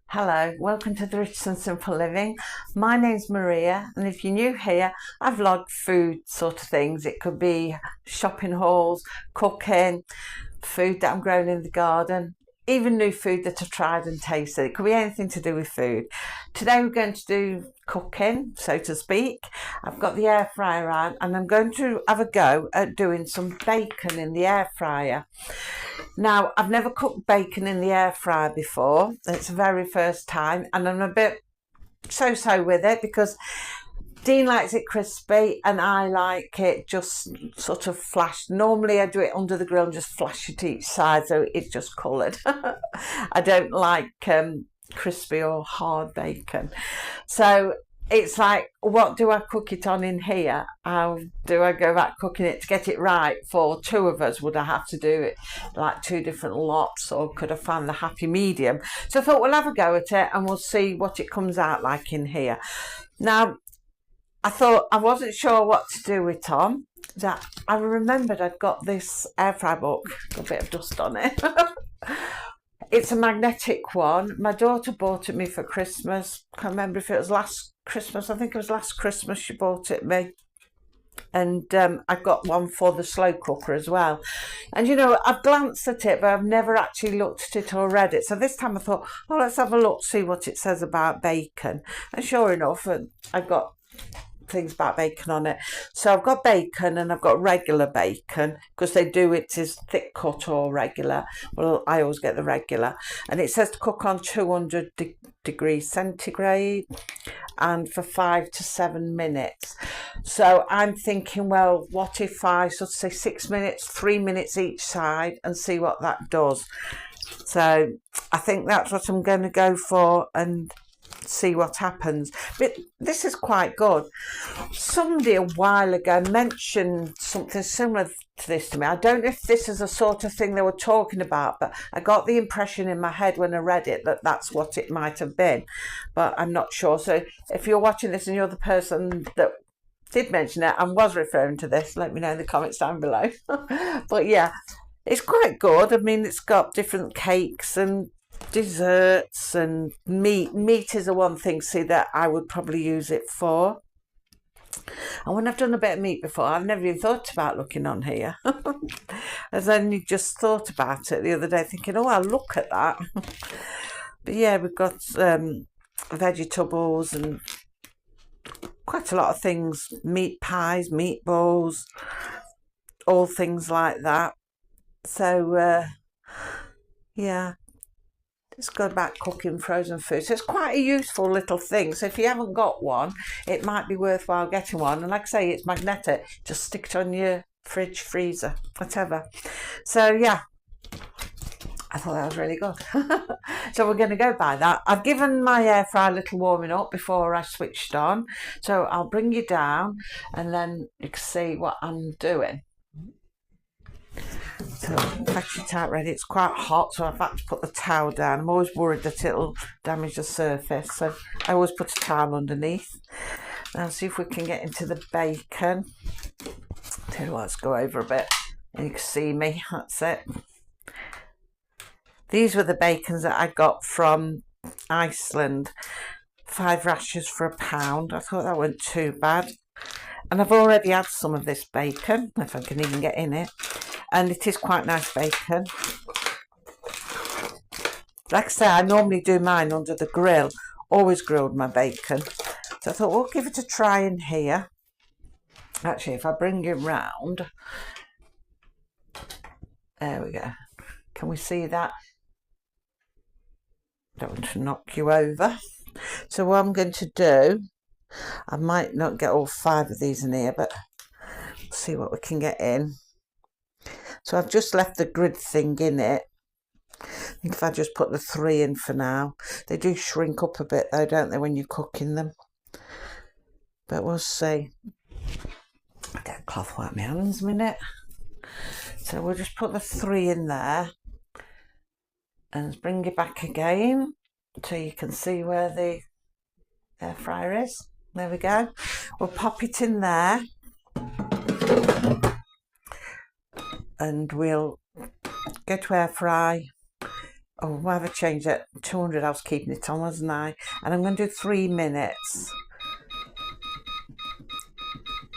Hello, welcome to the Rich and Simple Living. My name's Maria, and if you're new here, I vlog food sort of things. It could be shopping hauls, cooking, food that I'm growing in the garden, even new food that I've tried and tasted. It could be anything to do with food. Today we're going to do cooking, so to speak. I've got the air fryer on and I'm going to have a go at doing some bacon in the air fryer. Now, I've never cooked bacon in the air fryer before. It's the very first time, and I'm a bit so-so with it because Dean likes it crispy and I like it just sort of flashed. Normally I do it under the grill and just flash it each side so it's just coloured. I don't like crispy or hard bacon. So it's like, what do I cook it on in here? How do I go about cooking it to get it right for two of us? Would I have to do it like two different lots, or could I find the happy medium? So I thought we'll have a go at it and we'll see what it comes out like in here. Now, I thought I wasn't sure what to do it on. That I remembered I'd got this air fry book, got a bit of dust on it. It's a magnetic one. My daughter bought it me for Christmas. Can't remember if it was last Christmas. I think it was last Christmas she bought it me. And I got one for the slow cooker as well. And you know, I've glanced at it, but I've never actually looked at it or read it. So this time I thought, oh, let's have a look, see what it says about bacon. And sure enough, I got things about bacon on it. So I've got bacon and I've got regular bacon, because they do it as thick cut or regular. Well, I always get the regular, and it says to cook on 200 degrees centigrade and for 5 to 7 minutes. So I'm thinking, well, what if I sort of say 6 minutes, 3 minutes each side, and see what that does. So I think that's what I'm going to go for and see what happens. But this is quite good. Somebody a while ago mentioned something similar to this to me. I don't know if this is the sort of thing they were talking about, but I got the impression in my head when I read it that that's what it might have been, but I'm not sure. So if you're watching this and you're the person that did mention it and was referring to this, let me know in the comments down below. But yeah, it's quite good. I mean, it's got different cakes and desserts and meat is the one thing, see, that I would probably use it for. And when I've done a bit of meat before, I've never even thought about looking on here. I've only just thought about it the other day, thinking, oh, I'll look at that. But yeah, we've got vegetables and quite a lot of things, meat pies, meatballs, all things like that. So yeah, it's good about cooking frozen food. So it's quite a useful little thing. So if you haven't got one, it might be worthwhile getting one. And like I say, it's magnetic. Just stick it on your fridge, freezer, whatever. So yeah, I thought that was really good. So we're going to go by that. I've given my air fryer a little warming up before I switched on. So I'll bring you down and then you can see what I'm doing. So fetch it out ready. It's quite hot, so I've had to put the towel down. I'm always worried that it'll damage the surface, so I always put a towel underneath. Now see if we can get into the bacon. Tell you what, let's go over a bit and you can see me. That's it. These were the bacons that I got from Iceland. 5 rashers for £1. I thought that wasn't too bad. And I've already had some of this bacon, if I can even get in it. And it is quite nice bacon. Like I say, I normally do mine under the grill. Always grilled my bacon. So I thought we'll give it a try in here. Actually, if I bring you round. There we go. Can we see that? Don't want to knock you over. So what I'm going to do, I might not get all 5 of these in here, but see what we can get in. So I've just left the grid thing in it. I think if I just put the 3 in for now. They do shrink up a bit though, don't they, when you're cooking them? But we'll see. I'll get a cloth, wipe my hands a minute. So we'll just put the 3 in there. And bring it back again so you can see where the air fryer is. There we go. We'll pop it in there. And we'll go to air fry Oh, why have I changed it? 200, I was keeping it on, wasn't I? And I'm going to do 3 minutes.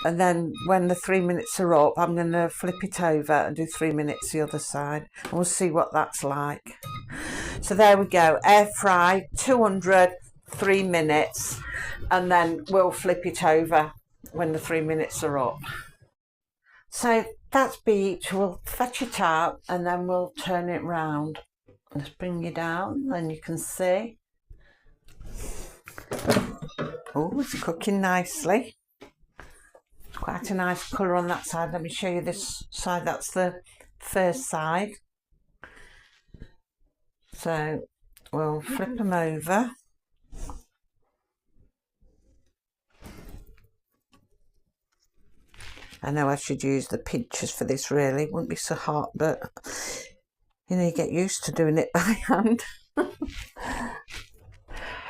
And then when the 3 minutes are up, I'm going to flip it over and do 3 minutes the other side. And we'll see what that's like. So there we go. Air fry, 200, 3 minutes. And then we'll flip it over when the 3 minutes are up. So that's beach. We'll fetch it out and then we'll turn it round. Let's bring you down and you can see. Oh, it's cooking nicely. It's quite a nice colour on that side. Let me show you this side. That's the first side. So we'll flip them over. I know I should use the pinchers for this really. It wouldn't be so hot, but you know, you get used to doing it by hand.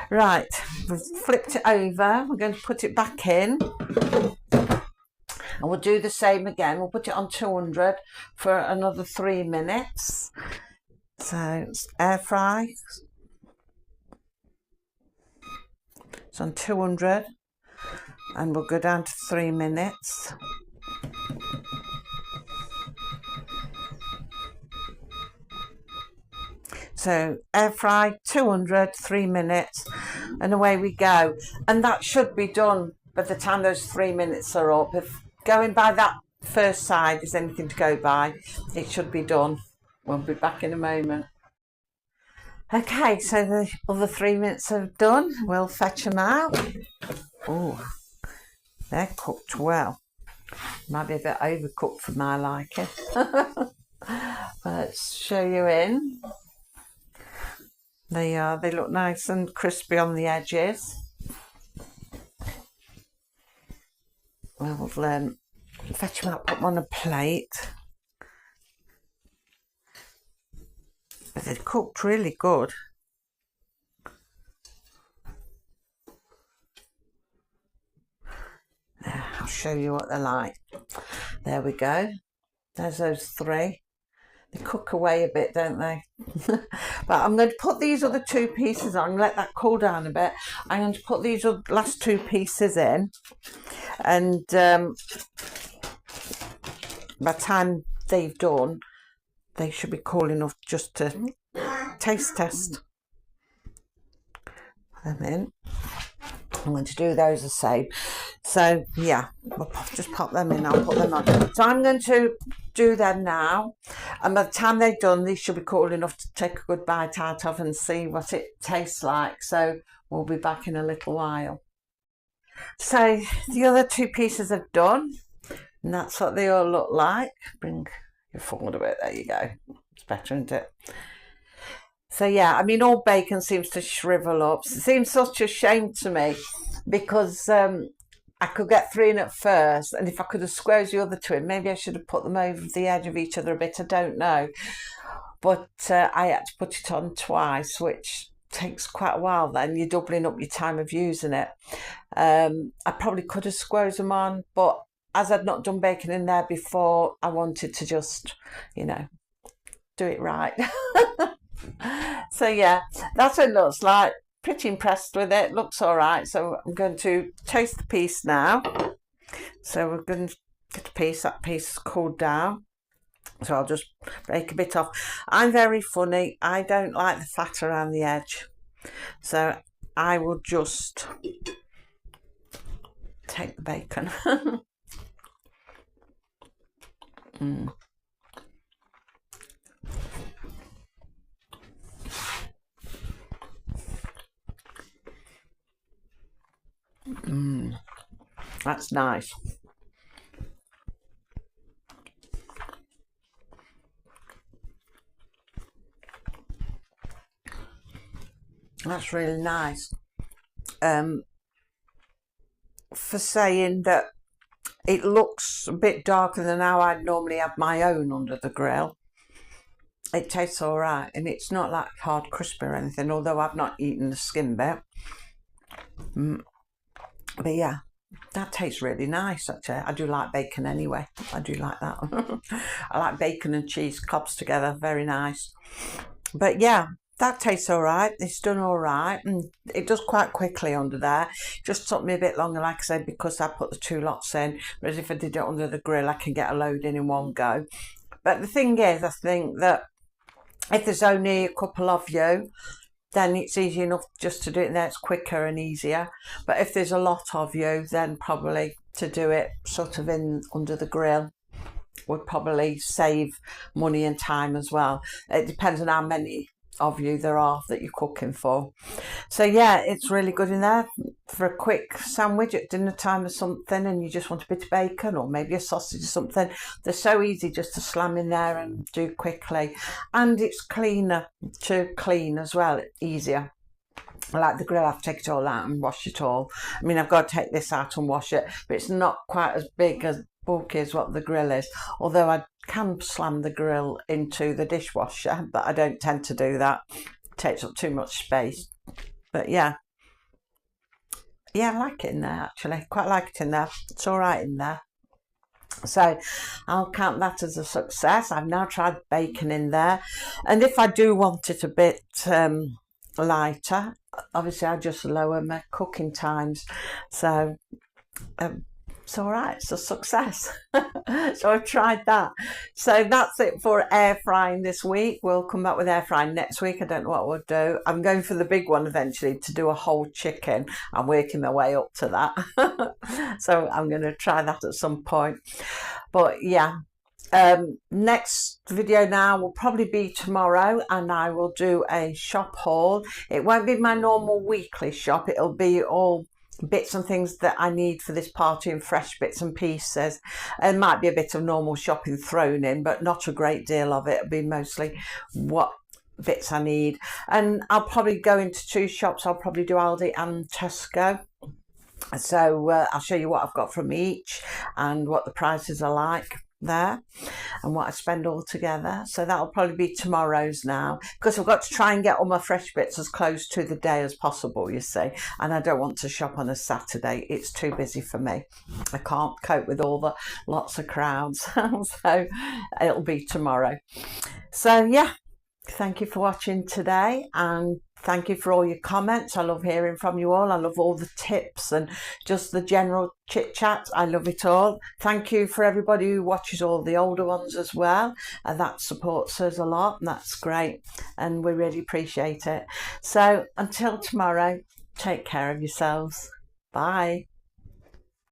Right, we've flipped it over. We're going to put it back in. And we'll do the same again. We'll put it on 200 for another 3 minutes. So air fry. It's on 200 and we'll go down to 3 minutes. So air fry, 200, 3 minutes, and away we go. And that should be done by the time those 3 minutes are up. If going by that first side is anything to go by, it should be done. We'll be back in a moment. Okay, so the other 3 minutes are done. We'll fetch them out. Oh, they're cooked well. Might be a bit overcooked for my liking. Let's show you in. They are. They look nice and crispy on the edges. We'll fetch them out, put them on a plate. But they're cooked really good. I'll show you what they're like. There we go. There's those 3. They cook away a bit, don't they? But I'm going to put these other 2 pieces on, let that cool down a bit. I'm going to put these last 2 pieces in. And by the time they've done, they should be cool enough just to taste test them in. I'm going to do those the same. So yeah, we'll just pop them in. I'll put them on. So I'm going to do them now, and by the time they're done, these should be cool enough to take a good bite out of and see what it tastes like. So we'll be back in a little while. So the other 2 pieces are done, and that's what they all look like. Bring your forward a bit. There you go. It's better, isn't it? So yeah, I mean, all bacon seems to shrivel up. It seems such a shame to me because I could get 3 in at first, and if I could have squeezed the other 2 in, maybe I should have put them over the edge of each other a bit. I don't know. But I had to put it on twice, which takes quite a while then. You're doubling up your time of using it. I probably could have squeezed them on, but as I'd not done bacon in there before, I wanted to just, you know, do it right. So yeah, that's what it looks like. Pretty impressed with it. Looks all right. So I'm going to taste the piece now. So we're going to get a piece. That piece is cooled down. So I'll just break a bit off. I'm very funny. I don't like the fat around the edge. So I will just take the bacon. That's nice. That's really nice. For saying that it looks a bit darker than how I'd normally have my own under the grill. It tastes all right, and it's not like hard crispy or anything, although I've not eaten the skin bit. But yeah, that tastes really nice, actually. I do like bacon anyway. I do like that. I like bacon and cheese cobs together. Very nice. But yeah, that tastes all right. It's done all right, and it does quite quickly under there. Just took me a bit longer, like I said, because I put the 2 lots in. Whereas if I did it under the grill, I can get a load in one go. But the thing is, I think that if there's only a couple of you, then it's easy enough just to do it there. It's quicker and easier. But if there's a lot of you, then probably to do it sort of in under the grill would probably save money and time as well. It depends on how many of you there are that you're cooking for. So yeah, it's really good in there for a quick sandwich at dinner time or something, and you just want a bit of bacon or maybe a sausage or something. They're so easy just to slam in there and do quickly, and it's cleaner to clean as well, easier. Like the grill, I have to take it all out and wash it all. I mean, I've got to take this out and wash it, but it's not quite as big as bulky as what the grill is, although I can slam the grill into the dishwasher, but I don't tend to do that. It takes up too much space. But yeah, I like it in there actually. Quite like it in there. It's all right in there. So I'll count that as a success. I've now tried bacon in there, and if I do want it a bit lighter, obviously I just lower my cooking times. So it's all right, it's a success. So I've tried that. So that's it for air frying this week. We'll come back with air frying next week. I don't know what we'll do. I'm going for the big one eventually, to do a whole chicken. I'm working my way up to that. So I'm going to try that at some point. But yeah, next video now will probably be tomorrow, and I will do a shop haul. It won't be my normal weekly shop. It'll be all bits and things that I need for this party and fresh bits and pieces. It might be a bit of normal shopping thrown in, but not a great deal of it. It'll be mostly what bits I need. And I'll probably go into 2 shops. I'll probably do Aldi and Tesco. So I'll show you what I've got from each and what the prices are like there and what I spend all together. So that'll probably be tomorrow's now, because I've got to try and get all my fresh bits as close to the day as possible, you see, and I don't want to shop on a Saturday. It's too busy for me. I can't cope with all the lots of crowds. So it'll be tomorrow. So yeah, thank you for watching today, and thank you for all your comments. I love hearing from you all. I love all the tips and just the general chit chat. I love it all. Thank you for everybody who watches all the older ones as well. And that supports us a lot, and that's great. And we really appreciate it. So until tomorrow, take care of yourselves. Bye.